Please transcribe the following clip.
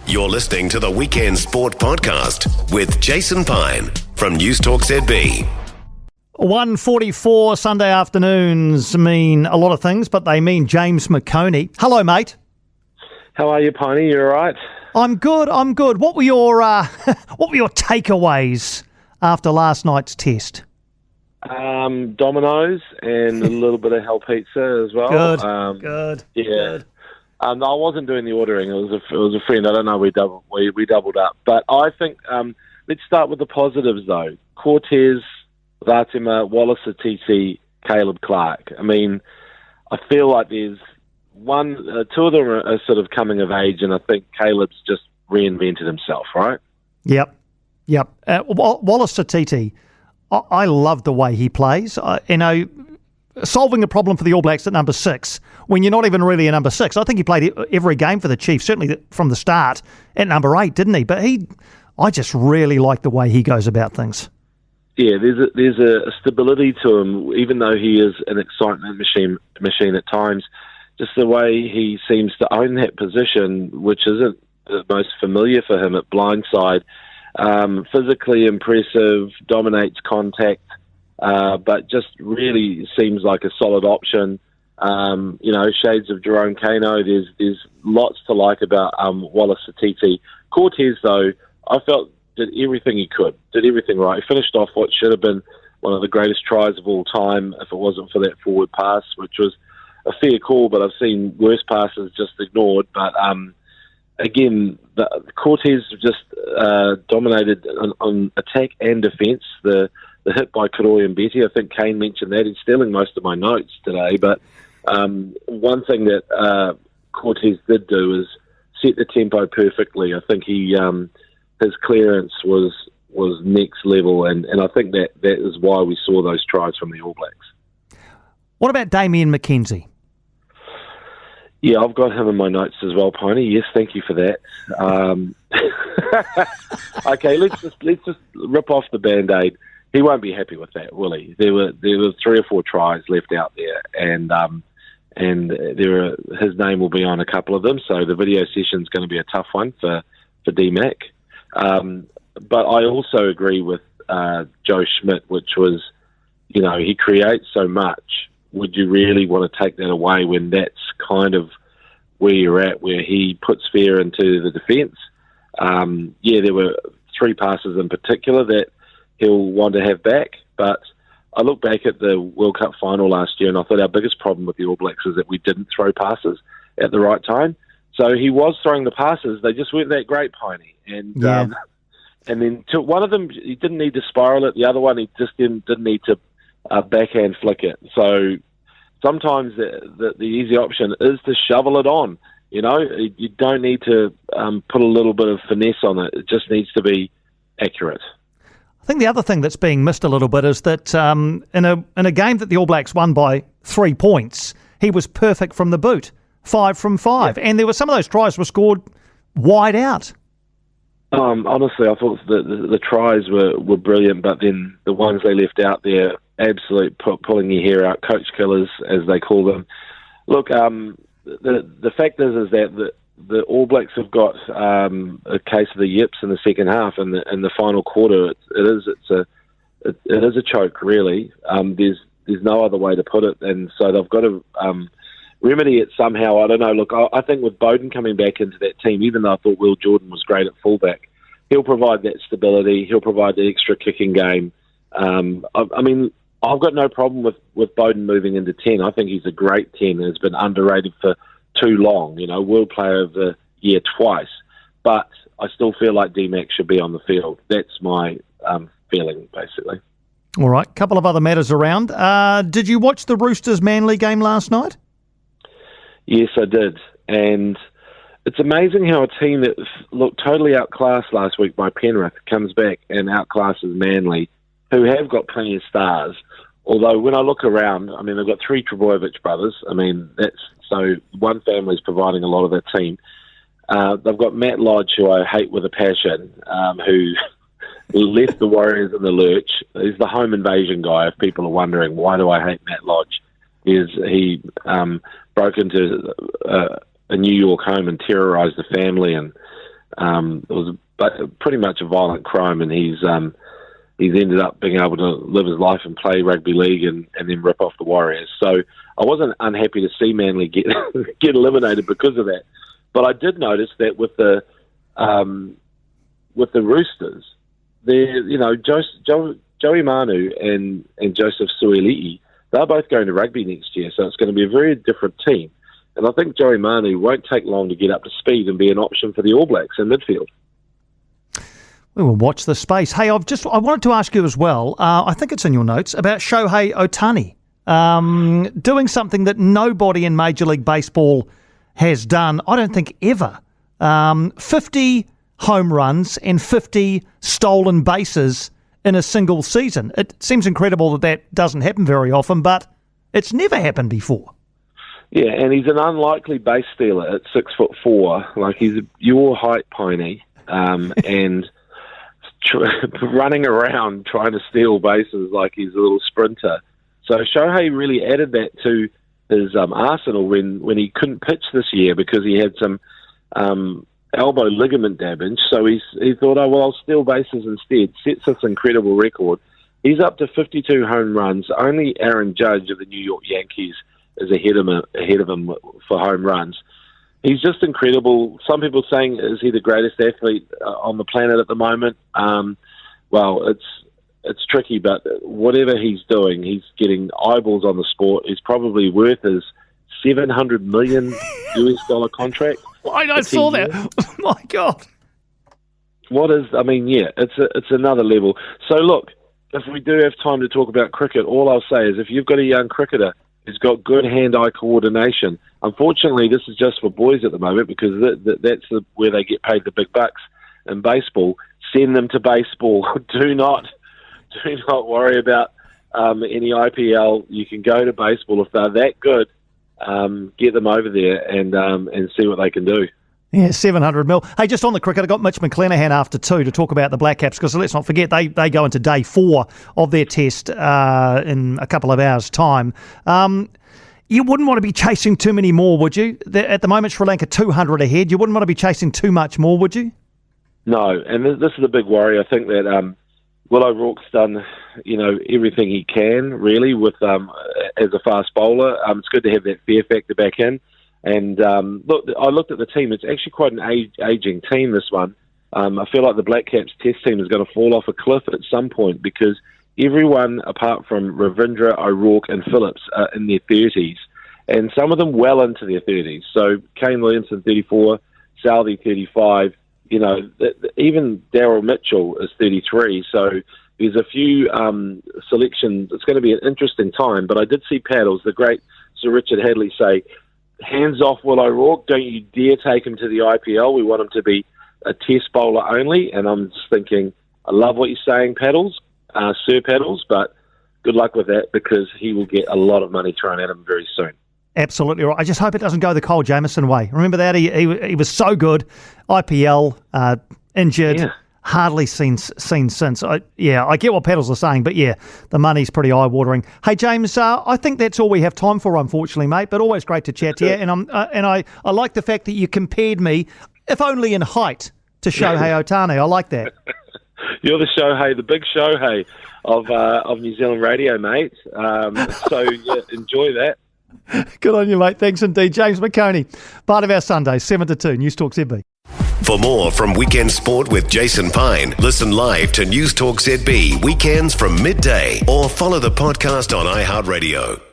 You're listening to the Weekend Sport Podcast with Jason Pine from News Talk ZB. 1:44 Sunday afternoons mean a lot of things, but they mean James McOnie. Hello, mate. How are you, Piney? You all right? I'm good. What were your takeaways after last night's test? Dominoes and a little bit of hell pizza as well. Good. Yeah. Good. I wasn't doing the ordering. It was a friend. I don't know. We doubled up. But I think let's start with the positives though. Cortez, Vatima, Wallace Atiti, Caleb Clark. I mean, I feel like there's two of them are sort of coming of age, and I think Caleb's just reinvented himself, right? Yep. Wallace Atiti, I love the way he plays. Solving a problem for the All Blacks at number 6 when you're not even really a number 6. I think he played every game for the Chiefs, certainly from the start at number 8, didn't he? But I just really like the way he goes about things. Yeah, there's a stability to him, even though he is an excitement machine at times. Just the way he seems to own that position, which isn't the most familiar for him at blindside. Physically impressive, dominates contact. But just really seems like a solid option. Shades of Jerome Kano. There's lots to like about Wallace Atiti. Cortez, though, I felt did everything he could. Did everything right. He finished off what should have been one of the greatest tries of all time if it wasn't for that forward pass, which was a fair call, but I've seen worse passes just ignored. But again, Cortez just dominated on attack and defence. The hit by Karoi and Betty, I think Kane mentioned that. He's stealing most of my notes today. But one thing that Cortez did do is set the tempo perfectly. I think his clearance was next level, and I think that is why we saw those tries from the All Blacks. What about Damian McKenzie? Yeah, I've got him in my notes as well, Piney. Yes, thank you for that. Okay, let's just rip off the Band-Aid. He won't be happy with that, will he? There were 3 or 4 tries left out there, and his name will be on a couple of them. So the video session is going to be a tough one for D-Mac. But I also agree with Joe Schmidt, which was, he creates so much. Would you really want to take that away when that's kind of where you're at, where he puts fear into the defence? There were 3 passes in particular that he'll want to have back, but I look back at the World Cup final last year and I thought our biggest problem with the All Blacks is that we didn't throw passes at the right time. So he was throwing the passes, they just weren't that great, Piney. And then to one of them, he didn't need to spiral it. The other one, he just didn't need to backhand flick it. So sometimes the easy option is to shovel it on. You don't need to put a little bit of finesse on it. It just needs to be accurate. I think the other thing that's being missed a little bit is that in a game that the All Blacks won by 3 points, he was perfect from the boot, 5 from 5. Yeah. And there were some of those tries were scored wide out. Honestly, I thought the tries were brilliant, but then the ones they left out there, absolute pulling your hair out, coach killers, as they call them. Look, the fact is that the All Blacks have got a case of the yips in the second half, and in the final quarter, it is a choke, really. There's no other way to put it, and so they've got to remedy it somehow. I don't know. Look, I think with Bowden coming back into that team, even though I thought Will Jordan was great at fullback, he'll provide that stability. He'll provide the extra kicking game. I mean, I've got no problem with Bowden moving into 10. I think he's a great 10 and has been underrated for too long. World Player of the Year twice. But I still feel like D-Mac should be on the field. That's my feeling, basically. All right, couple of other matters around. Did you watch the Roosters Manly game last night? Yes, I did. And it's amazing how a team that looked totally outclassed last week by Penrith comes back and outclasses Manly, who have got plenty of stars. Although when I look around, I mean, they've got 3 Trbojevic brothers. I mean, so one family's providing a lot of their team. They've got Matt Lodge, who I hate with a passion, who left the Warriors in the lurch. He's the home invasion guy, if people are wondering, why do I hate Matt Lodge? He broke into a New York home and terrorised the family and It was pretty much a violent crime, and he's ended up being able to live his life and play rugby league and then rip off the Warriors. So I wasn't unhappy to see Manly get get eliminated because of that. But I did notice that with the Roosters, Joey Manu and Joseph Suoli'i, they're both going to rugby next year, so it's going to be a very different team. And I think Joey Manu won't take long to get up to speed and be an option for the All Blacks in midfield. We will watch the space. Hey, I wanted to ask you as well, I think it's in your notes, about Shohei Ohtani doing something that nobody in Major League Baseball has done, I don't think ever. 50 home runs and 50 stolen bases in a single season. It seems incredible that doesn't happen very often, but it's never happened before. Yeah, and he's an unlikely base stealer at 6'4". Like, he's your height, Piney, and running around trying to steal bases like he's a little sprinter. So Shohei really added that to his arsenal when he couldn't pitch this year because he had some elbow ligament damage. So he thought, I'll steal bases instead. Sets this incredible record. He's up to 52 home runs. Only Aaron Judge of the New York Yankees is ahead of him for home runs. He's just incredible. Some people saying, is he the greatest athlete on the planet at the moment? Well, it's tricky, but whatever he's doing, he's getting eyeballs on the sport. He's probably worth his $700 million US contract. I saw that. Oh my God. It's another level. So look, if we do have time to talk about cricket, all I'll say is if you've got a young cricketer who's got good hand-eye coordination, unfortunately this is just for boys at the moment because that's where they get paid the big bucks in baseball. Send them to baseball. Do not worry about any IPL. You can go to baseball if they're that good. Get them over there and see what they can do. Yeah, 700 mil. Hey, just on the cricket, I got Mitch McClenaghan after 2 to talk about the Black Caps because let's not forget they go into day 4 of their test in a couple of hours' time. You wouldn't want to be chasing too many more, would you? At the moment, Sri Lanka 200 ahead. You wouldn't want to be chasing too much more, would you? No, and this is a big worry. I think that Will O'Rourke's done, everything he can really with as a fast bowler. It's good to have that fear factor back in. And look, I looked at the team. It's actually quite an aging team, this one. I feel like the Black Caps test team is going to fall off a cliff at some point because everyone apart from Ravindra, O'Rourke and Phillips are in their 30s, and some of them well into their 30s. So Kane Williamson, 34, Southey, 35. Even Daryl Mitchell is 33. So there's a few selections. It's going to be an interesting time. But I did see Paddles, the great Sir Richard Hadley, say, hands off Will O'Rourke. Don't you dare take him to the IPL. We want him to be a test bowler only. And I'm just thinking, I love what you're saying, Paddles, Sir Paddles, but good luck with that because he will get a lot of money thrown at him very soon. Absolutely right. I just hope it doesn't go the Cole Jamieson way. Remember that? He was so good. IPL, injured, hardly seen since. I get what Paddles are saying, but the money's pretty eye-watering. Hey, James, I think that's all we have time for, unfortunately, mate, but always great to chat to you. And I like the fact that you compared me, if only in height, to Shohei Ohtani. I like that. You're the Shohei, the big Shohei of New Zealand radio, mate. So enjoy that. Good on you, mate. Thanks indeed. James McOnie, part of our Sunday, 7 to 2, News Talk ZB. For more from Weekend Sport with Jason Pine, listen live to News Talk ZB weekends from midday or follow the podcast on iHeartRadio.